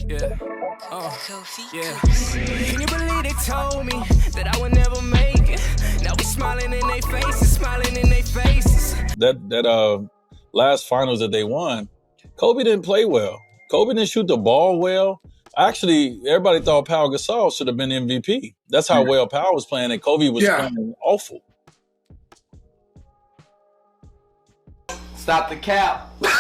Yeah. Yeah. Can you believe they told me that I would never make it? Now we smiling in their faces, smiling in their faces. That last finals that they won, Kobe didn't play well. Kobe didn't shoot the ball well. Actually, everybody thought Pau Gasol should have been MVP. That's how well Pau was playing, and Kobe was playing awful. Stop the cap. Stop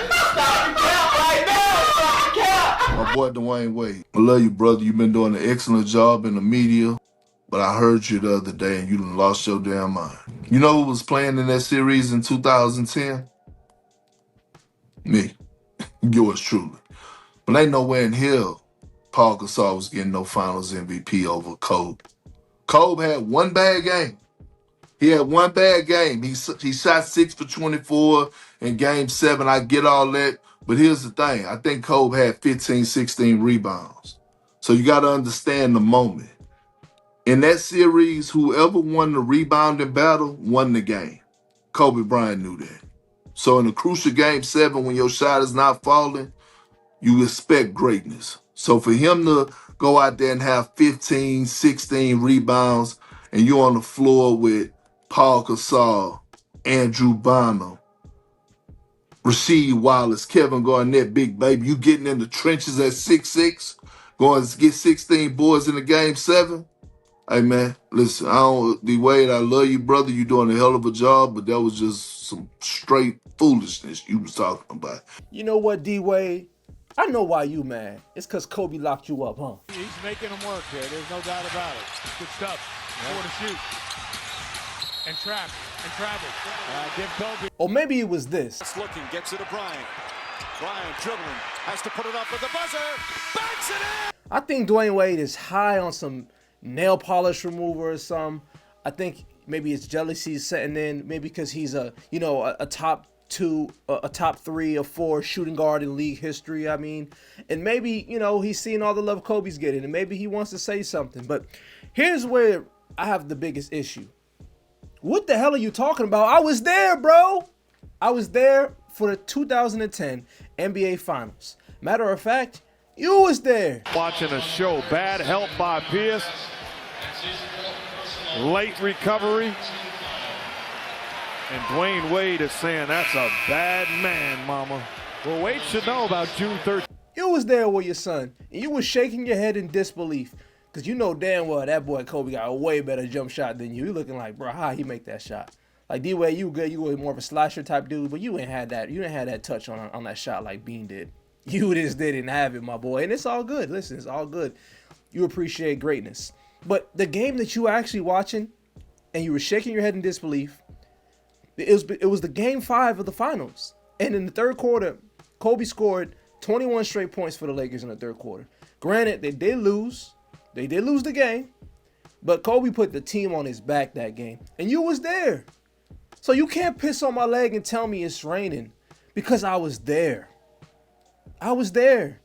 the cap right now. Stop the cap. My boy Dwayne Wade. I love you, brother. You've been doing an excellent job in the media. But I heard you the other day and you done lost your damn mind. You know who was playing in that series in 2010? Me. Yours truly. But ain't nowhere in hell Paul Gasol was getting no finals MVP over Kobe. Kobe had one bad game. He had one bad game. He shot 6 for 24 in game 7. I get all that. But here's the thing. I think Kobe had 15, 16 rebounds. So you got to understand the moment. In that series, whoever won the rebounding battle won the game. Kobe Bryant knew that. So in a crucial game 7, when your shot is not falling, you expect greatness. So for him to go out there and have 15, 16 rebounds, and you're on the floor with Paul Gasol, Andrew Bynum, Rasheed Wallace, Kevin Garnett, Big Baby, you getting in the trenches at 6'6", going to get 16 boards in the game 7. Hey man, listen, D-Wade, I love you, brother. You doing a hell of a job, but that was just some straight foolishness you was talking about. You know what, D-Wade? I know why you mad. It's because Kobe locked you up, huh? He's making them work here. There's no doubt about it. Good stuff. Four to shoot. And trap. And travel. Give Kobe. Or maybe it was this. It's looking, gets it to Bryant. Bryant dribbling. Has to put it up with the buzzer. Backs it in! I think Dwayne Wade is high on some nail polish remover or some. I think maybe it's jealousy setting in. Maybe because he's a top 2, a top 3 or 4 shooting guard in league history. I mean, and maybe, he's seeing all the love Kobe's getting, and maybe he wants to say something. But here's where I have the biggest issue. What the hell are you talking about? I was there, bro. I was there for the 2010 NBA Finals. Matter of fact, you was there. Watching a show. Bad help by Pierce. Late recovery. And Dwayne Wade is saying that's a bad man, mama. Well, Wade should know about June 13th. You was there with your son, and you was shaking your head in disbelief. Because you know damn well that boy Kobe got a way better jump shot than you. You looking like, bro, how he make that shot? Like, D-Wade, you good. You were more of a slasher type dude, but you ain't had that. You didn't have that touch on that shot like Bean did. You just didn't have it, my boy. And it's all good. Listen, it's all good. You appreciate greatness. But the game that you were actually watching, and you were shaking your head in disbelief, it was the game 5 of the finals. And in the third quarter, Kobe scored 21 straight points for the Lakers in the third quarter. Granted, they did lose. They did lose the game. But Kobe put the team on his back that game. And you was there. So you can't piss on my leg and tell me it's raining. Because I was there. I was there.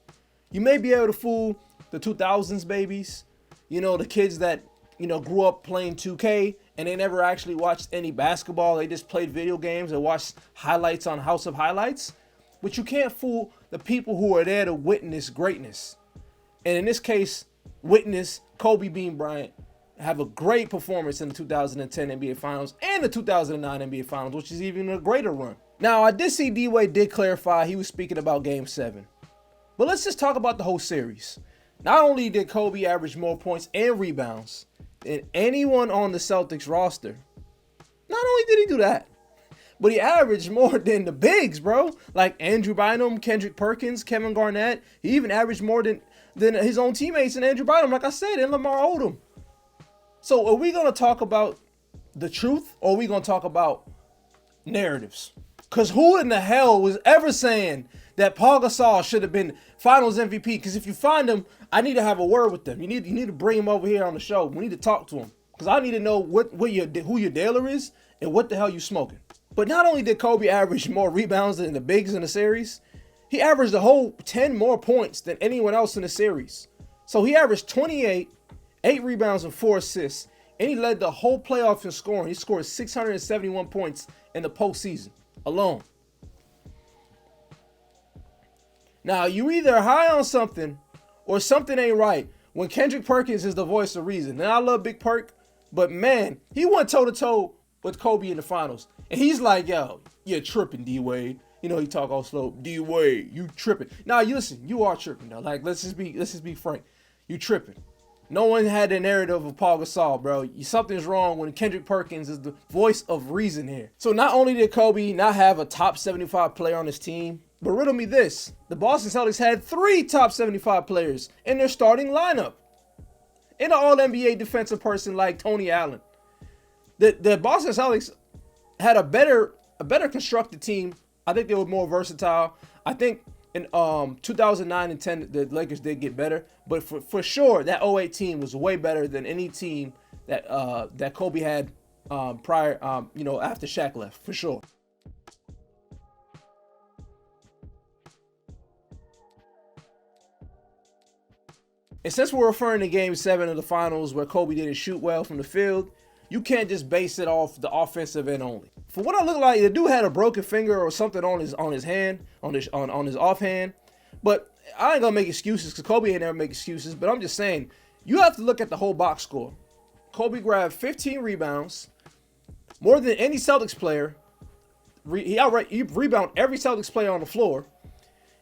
You may be able to fool the 2000s babies. The kids that, grew up playing 2K and they never actually watched any basketball. They just played video games and watched highlights on House of Highlights. But you can't fool the people who are there to witness greatness. And in this case, witness Kobe Bean Bryant have a great performance in the 2010 NBA Finals and the 2009 NBA Finals, which is even a greater run. Now, I did see D-Wade did clarify he was speaking about Game 7. But let's just talk about the whole series. Not only did Kobe average more points and rebounds than anyone on the Celtics roster, not only did he do that, but he averaged more than the bigs, bro. Like Andrew Bynum, Kendrick Perkins, Kevin Garnett. He even averaged more than his own teammates and Andrew Bynum, like I said, and Lamar Odom. So are we going to talk about the truth or are we going to talk about narratives? Because who in the hell was ever saying that Paul Gasol should have been Finals MVP? Because if you find him, I need to have a word with them. You need to bring him over here on the show. We need to talk to him. Because I need to know who your dealer is and what the hell you smoking. But not only did Kobe average more rebounds than the bigs in the series, he averaged a whole 10 more points than anyone else in the series. So he averaged 28, 8 rebounds and 4 assists, and he led the whole playoff in scoring. He scored 671 points in the postseason alone. Now, you either high on something or something ain't right when Kendrick Perkins is the voice of reason. And I love Big Perk, but man, he went toe-to-toe with Kobe in the finals. And he's like, yo, you're tripping, D-Wade. You know, he talk all slow. D-Wade, you tripping. Now, you listen, you are tripping, though. Like, let's just be frank. You tripping. No one had the narrative of Paul Gasol, bro. Something's wrong when Kendrick Perkins is the voice of reason here. So not only did Kobe not have a top 75 player on his team, but riddle me this. The Boston Celtics had 3 top 75 players in their starting lineup. And an all-NBA defensive person like Tony Allen. The Boston Celtics had a better constructed team. I think they were more versatile. I think in 2009 and 10, the Lakers did get better. But for sure, that 08 team was way better than any team that Kobe had prior, after Shaq left, for sure. And since we're referring to Game 7 of the finals where Kobe didn't shoot well from the field, you can't just base it off the offensive end only. For what I look like, the dude had a broken finger or something on his hand, on his offhand. But I ain't gonna make excuses because Kobe ain't never make excuses. But I'm just saying, you have to look at the whole box score. Kobe grabbed 15 rebounds, more than any Celtics player. He rebounded every Celtics player on the floor.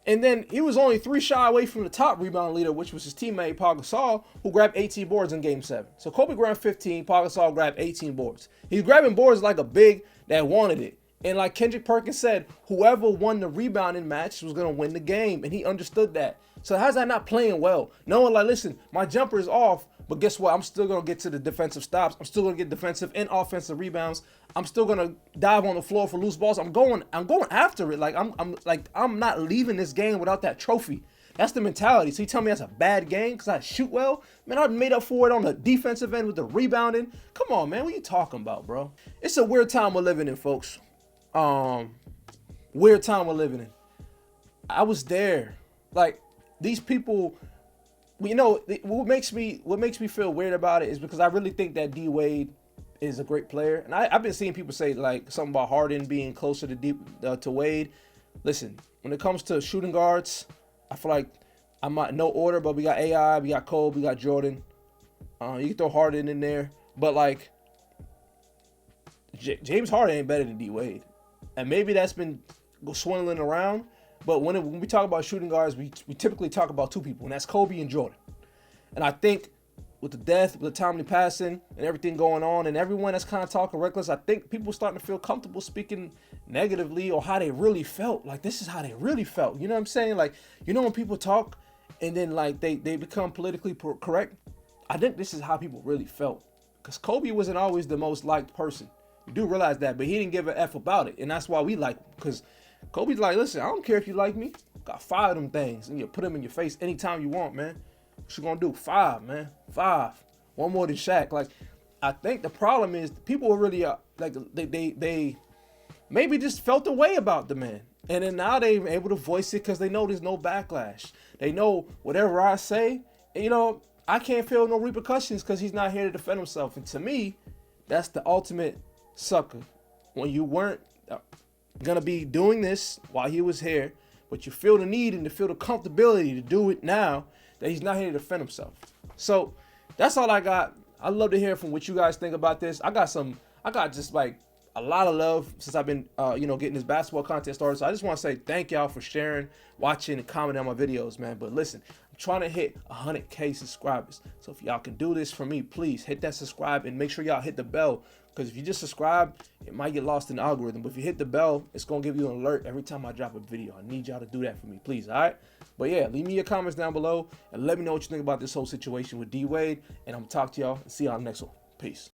And then he was only 3 shy away from the top rebound leader, which was his teammate Paul Gasol, who grabbed 18 boards in Game 7. So Kobe grabbed 15, Paul Gasol grabbed 18 boards. He's grabbing boards like a big that wanted it. And like Kendrick Perkins said, whoever won the rebounding match was going to win the game. And he understood that. So how's that not playing well? Knowing like, listen, my jumper is off, but guess what? I'm still going to get to the defensive stops. I'm still going to get defensive and offensive rebounds. I'm still going to dive on the floor for loose balls. I'm going after it. Like I'm not leaving this game without that trophy. That's the mentality. So you tell me that's a bad game because I shoot well? Man, I made up for it on the defensive end with the rebounding. Come on, man. What you talking about, bro? It's a weird time we're living in, folks. Weird time we're living in. I was there. Like, these people, what makes me feel weird about it is because I really think that D-Wade is a great player. And I've been seeing people say like something about Harden being closer to Wade. Listen, when it comes to shooting guards, I feel like I'm not no order, but we got AI, we got Cole, we got Jordan. You can throw Harden in there, but like James Harden ain't better than D-Wade. And maybe that's been swindling around. But when we talk about shooting guards, we typically talk about 2 people, and that's Kobe and Jordan. And I think with the death, with the timely passing, and everything going on, and everyone that's kind of talking reckless, I think people starting to feel comfortable speaking negatively or how they really felt. Like, this is how they really felt. You know what I'm saying? Like, you know when people talk and then like they become politically correct? I think this is how people really felt. Because Kobe wasn't always the most liked person. You do realize that, but he didn't give an F about it. And that's why we like him. Because Kobe's like, listen, I don't care if you like me. Got 5 of them things. And you put them in your face anytime you want, man. What you gonna do? 5, man. 5. One more than Shaq. Like, I think the problem is people are really like they maybe just felt a way about the man. And then now they're able to voice it because they know there's no backlash. They know whatever I say, I can't feel no repercussions because he's not here to defend himself. And to me, that's the ultimate sucker. When you weren't gonna be doing this while he was here, but you feel the need and you feel the comfortability to do it now that he's not here to defend himself. So that's all I got. I'd love to hear from what you guys think about this. I got just like a lot of love since I've been getting this basketball content started. So I just want to say thank y'all for sharing, watching, and commenting on my videos, man. But listen, I'm trying to hit 100K subscribers. So if y'all can do this for me, please hit that subscribe and make sure y'all hit the bell. Because if you just subscribe, it might get lost in the algorithm. But if you hit the bell, it's going to give you an alert every time I drop a video. I need y'all to do that for me, please, all right? But yeah, leave me your comments down below and let me know what you think about this whole situation with D-Wade. And I'm going to talk to y'all and see y'all next one. Peace.